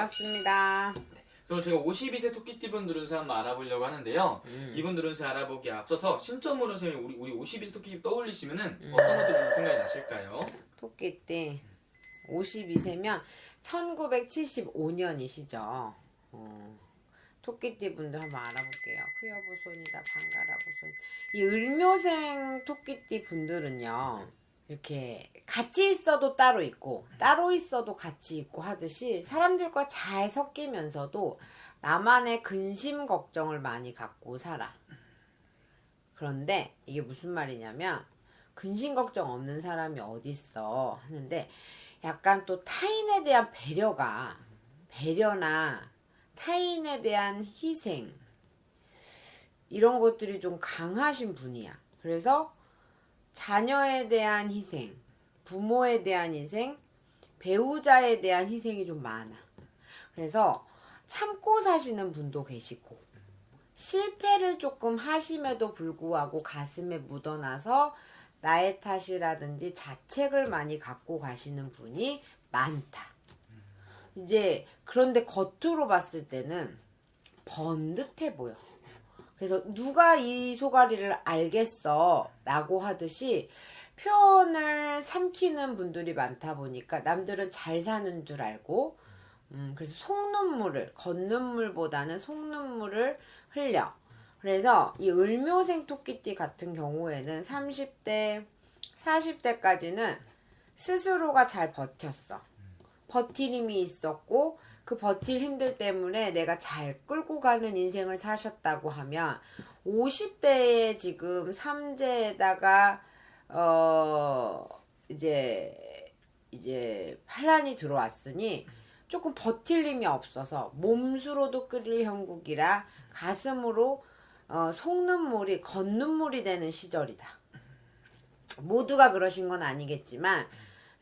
반갑습니다. 그래서 제가 52세 토끼띠분 누른새 한번 알아보려고 하는데요. 이분 누른새 알아보기에 앞서서 신점으로 선생님 우리 52세 토끼 떠올리시면은 어떤 것들이 좀 생각이 나실까요? 토끼띠 52세면 1975년이시죠. 토끼띠 분들 한번 알아볼게요. 크여보손이다 반가라보손. 이 을묘생 토끼띠 분들은요. 이렇게 같이 있어도 따로 있고 따로 있어도 같이 있고 하듯이 사람들과 잘 섞이면서도 나만의 근심 걱정을 많이 갖고 살아. 그런데 이게 무슨 말이냐면 근심 걱정 없는 사람이 어딨어 하는데 약간 또 타인에 대한 배려나 타인에 대한 희생 이런 것들이 좀 강하신 분이야. 그래서 자녀에 대한 희생, 부모에 대한 희생, 배우자에 대한 희생이 좀 많아. 그래서 참고 사시는 분도 계시고 실패를 조금 하심에도 불구하고 가슴에 묻어나서 나의 탓이라든지 자책을 많이 갖고 가시는 분이 많다. 이제 그런데 겉으로 봤을 때는 번듯해 보여. 그래서 누가 이 속앓이를 알겠어 라고 하듯이 표현을 삼키는 분들이 많다 보니까 남들은 잘 사는 줄 알고 그래서 속눈물을 겉눈물보다는 속눈물을 흘려. 그래서 이 을묘생 토끼띠 같은 경우에는 30대 40대까지는 스스로가 잘 버텼어. 버틸 힘이 있었고 그 버틸 힘들 때문에 내가 잘 끌고 가는 인생을 사셨다고 하면 50대에 지금 삼재에다가 이제 반란이 들어왔으니 조금 버틸 힘이 없어서 몸수로도 끓일 형국이라 가슴으로 속눈물이 겉눈물이 되는 시절이다. 모두가 그러신 건 아니겠지만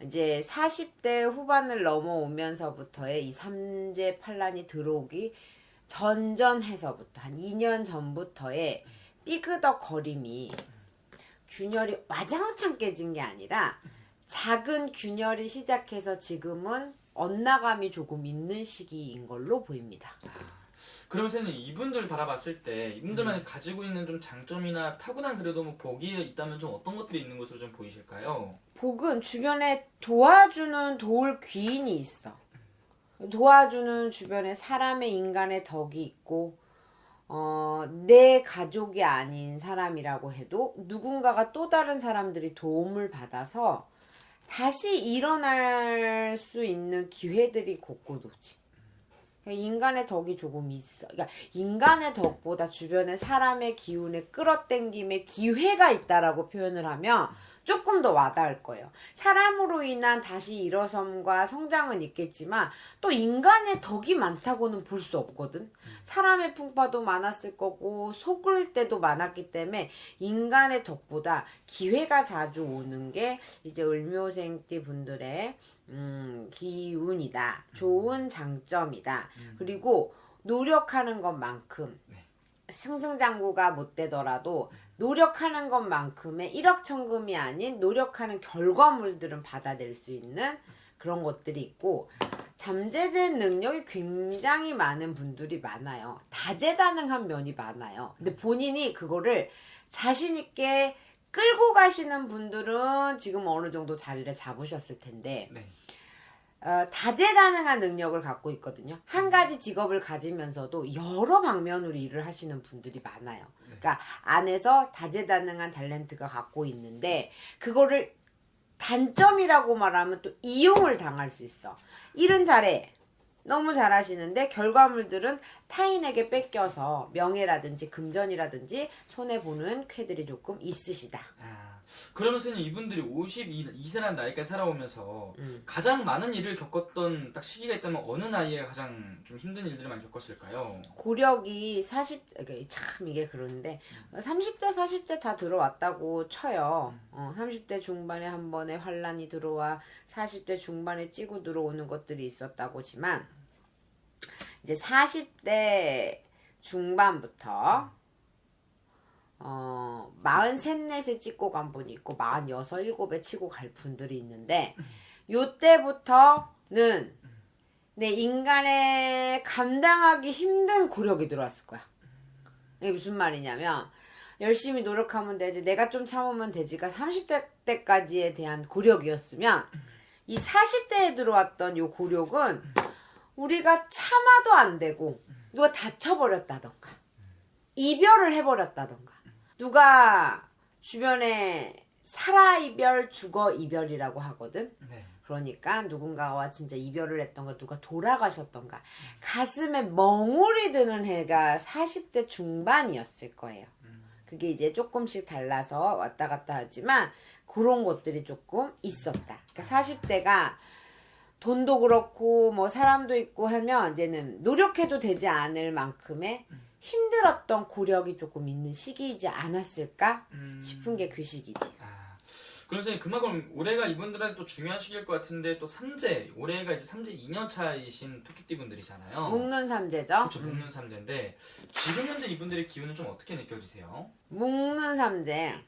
이제 40대 후반을 넘어오면서부터의 이 삼재 반란이 들어오기 전전해서부터 한 2년 전부터의 삐그덕거림이 균열이 와장창 깨진 게 아니라 작은 균열이 시작해서 지금은 엇나감이 조금 있는 시기인 걸로 보입니다. 그럼 선생님 이분들 바라봤을 때 이분들만이 가지고 있는 좀 장점이나 타고난 그래도 뭐 복이 있다면 좀 어떤 것들이 있는 것으로 좀 보이실까요? 복은 주변에 도와주는 도울 귀인이 있어. 도와주는 주변에 사람의 인간의 덕이 있고 내 가족이 아닌 사람이라고 해도 누군가가 또 다른 사람들이 도움을 받아서 다시 일어날 수 있는 기회들이 곳곳 오지. 인간의 덕이 조금 있어. 그러니까 인간의 덕보다 주변의 사람의 기운에 끌어당김에 기회가 있다라고 표현을 하면 조금 더 와닿을 거예요. 사람으로 인한 다시 일어섬과 성장은 있겠지만 또 인간의 덕이 많다고는 볼 수 없거든. 사람의 풍파도 많았을 거고 속을 때도 많았기 때문에 인간의 덕보다 기회가 자주 오는 게 이제 을묘생띠 분들의 기운이다. 좋은 장점이다. 그리고 노력하는 것만큼 승승장구가 못 되더라도 노력하는 것만큼의 일확천금이 아닌 노력하는 결과물들은 받아낼 수 있는 그런 것들이 있고 잠재된 능력이 굉장히 많은 분들이 많아요. 다재다능한 면이 많아요. 근데 본인이 그거를 자신 있게 끌고 가시는 분들은 지금 어느 정도 자리를 잡으셨을 텐데 네. 다재다능한 능력을 갖고 있거든요. 한 가지 직업을 가지면서도 여러 방면으로 일을 하시는 분들이 많아요. 그러니까 안에서 다재다능한 탤런트가 갖고 있는데 그거를 단점이라고 말하면 또 이용을 당할 수 있어. 일은 잘해. 너무 잘하시는데 결과물들은 타인에게 뺏겨서 명예라든지 금전이라든지 손해보는 쾌들이 조금 있으시다. 그러면 선생님 이분들이 52세라는 나이까지 살아오면서 가장 많은 일을 겪었던 딱 시기가 있다면 어느 나이에 가장 좀 힘든 일들을 많이 겪었을까요? 고력이 참 이게 그런데 30대 40대 다 들어왔다고 쳐요. 30대 중반에 한 번에 환란이 들어와 40대 중반에 찌고 들어오는 것들이 있었다고지만 이제 40대 중반부터 43, 4에 찍고 간 분이 있고 46, 7에 치고 갈 분들이 있는데 요때부터는 내 인간의 감당하기 힘든 고력이 들어왔을 거야. 이게 무슨 말이냐면 열심히 노력하면 되지, 내가 좀 참으면 되지가 30대 때까지에 대한 고력이었으면 이 40대에 들어왔던 요 고력은 우리가 참아도 안 되고 누가 다쳐버렸다던가 이별을 해버렸다던가 누가 주변에 살아 이별 죽어 이별이라고 하거든. 네. 그러니까 누군가와 진짜 이별을 했던가 누가 돌아가셨던가 가슴에 멍울이 드는 해가 40대 중반이었을 거예요. 그게 이제 조금씩 달라서 왔다 갔다 하지만 그런 것들이 조금 있었다. 그러니까 40대가 돈도 그렇고 뭐 사람도 있고 하면 이제는 노력해도 되지 않을 만큼의 힘들었던 고력이 조금 있는 시기이지 않았을까 싶은 게 그 시기지. 그럼 선생님 그만큼 올해가 이분들한테 또 중요한 시기일 것 같은데 또 삼재 올해가 이제 삼재 2년 차이신 토끼띠 분들이잖아요. 묵는 삼재죠. 그렇죠. 묵는 삼재인데 지금 현재 이분들의 기운은 좀 어떻게 느껴지세요? 묵는 삼재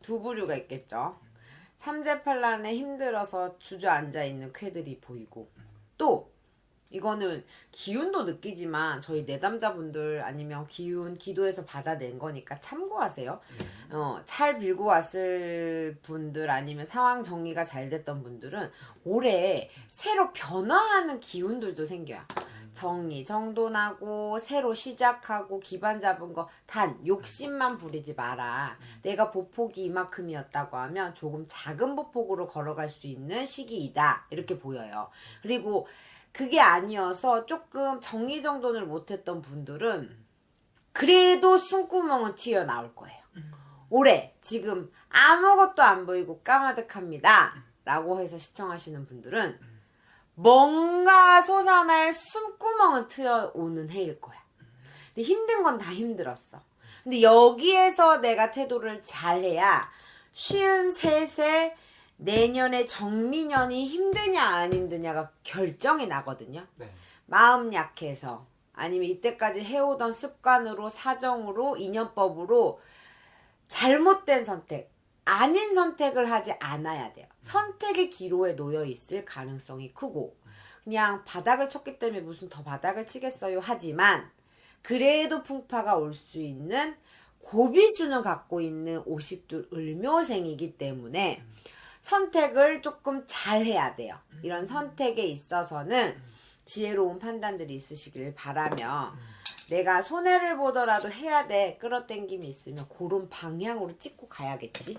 두 부류가 있겠죠. 삼재팔란에 힘들어서 주저앉아 있는 쾌들이 보이고 또 이거는 기운도 느끼지만 저희 내담자분들 아니면 기운 기도에서 받아낸 거니까 참고하세요. 잘 빌고 왔을 분들 아니면 상황 정리가 잘 됐던 분들은 올해 새로 변화하는 기운들도 생겨요. 정리 정돈하고 새로 시작하고 기반 잡은 거 단 욕심만 부리지 마라. 내가 보폭이 이만큼이었다고 하면 조금 작은 보폭으로 걸어갈 수 있는 시기이다 이렇게 보여요. 그리고 그게 아니어서 조금 정리정돈을 못했던 분들은 그래도 숨구멍은 튀어나올 거예요. 올해 지금 아무것도 안 보이고 까마득합니다 라고 해서 시청하시는 분들은 뭔가 솟아날 숨구멍은 튀어오는 해일 거야. 근데 힘든 건 다 힘들었어. 근데 여기에서 내가 태도를 잘해야 53세 내년에 정미년이 힘드냐 안 힘드냐가 결정이 나거든요. 네. 마음 약해서 아니면 이때까지 해오던 습관으로 사정으로 인연법으로 잘못된 선택 아닌 선택을 하지 않아야 돼요. 선택의 기로에 놓여 있을 가능성이 크고 그냥 바닥을 쳤기 때문에 무슨 더 바닥을 치겠어요 하지만 그래도 풍파가 올 수 있는 고비수는 갖고 있는 50둘 을묘생이기 때문에 선택을 조금 잘 해야 돼요. 이런 선택에 있어서는 지혜로운 판단들이 있으시길 바라며 내가 손해를 보더라도 해야 돼 끌어당김이 있으면 그런 방향으로 찍고 가야겠지.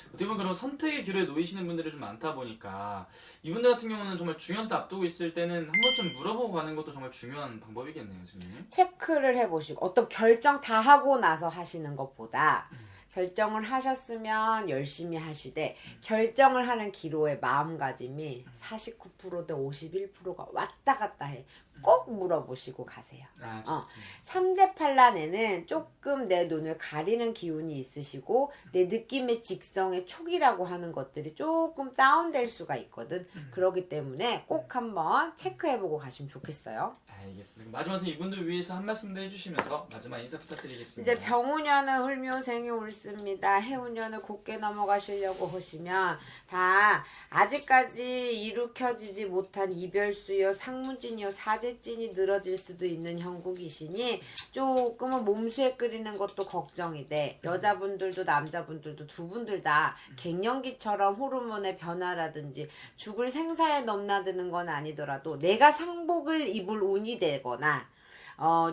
어떻게 보면 그런 선택의 기로에 놓이시는 분들이 좀 많다 보니까 이분들 같은 경우는 정말 중요한 데 앞두고 있을 때는 한 번쯤 물어보고 가는 것도 정말 중요한 방법이겠네요, 선생님. 체크를 해보시고 어떤 결정 다 하고 나서 하시는 것보다 결정을 하셨으면 열심히 하시되 결정을 하는 기로의 마음가짐이 49%대 51%가 왔다 갔다 해. 꼭 물어보시고 가세요. 좋습니다. 삼재팔란에는 조금 내 눈을 가리는 기운이 있으시고 내 느낌의 직성의 촉이라고 하는 것들이 조금 다운될 수가 있거든. 그렇기 때문에 꼭 한번 체크해보고 가시면 좋겠어요. 알겠습니다. 마지막으로 이분들 위해서 한 말씀 더 해주시면서 마지막 인사 부탁드리겠습니다. 이제 병우년은 을묘생이 옳습니다. 해운년은 곱게 넘어가시려고 하시면 다 아직까지 일으켜지지 못한 이별수요 상무진이요 사제진이 늘어질 수도 있는 형국이시니 조금은 몸수에 끓이는 것도 걱정이 돼. 여자분들도 남자분들도 두 분들 다 갱년기처럼 호르몬의 변화라든지 죽을 생사에 넘나드는 건 아니더라도 내가 상복을 입을 운이 되거나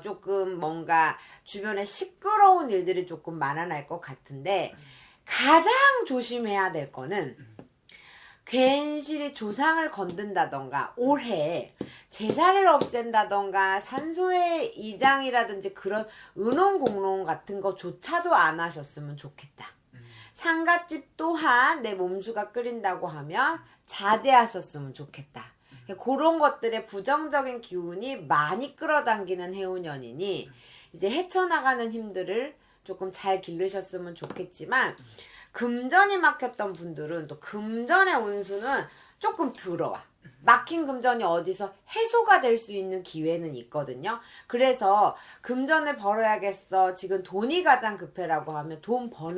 조금 뭔가 주변에 시끄러운 일들이 조금 많아날 것 같은데 가장 조심해야 될 거는 괜시리 조상을 건든다던가 올해 제사를 없앤다던가 산소의 이장이라든지 그런 은혼공론 같은 거조차도 안 하셨으면 좋겠다. 상갓집 또한 내 몸수가 끓인다고 하면 자제하셨으면 좋겠다. 그런 것들의 부정적인 기운이 많이 끌어당기는 해운년이니 이제 헤쳐나가는 힘들을 조금 잘 기르셨으면 좋겠지만 금전이 막혔던 분들은 또 금전의 운수는 조금 들어와. 막힌 금전이 어디서 해소가 될 수 있는 기회는 있거든요. 그래서 금전을 벌어야겠어. 지금 돈이 가장 급해라고 하면 돈 버는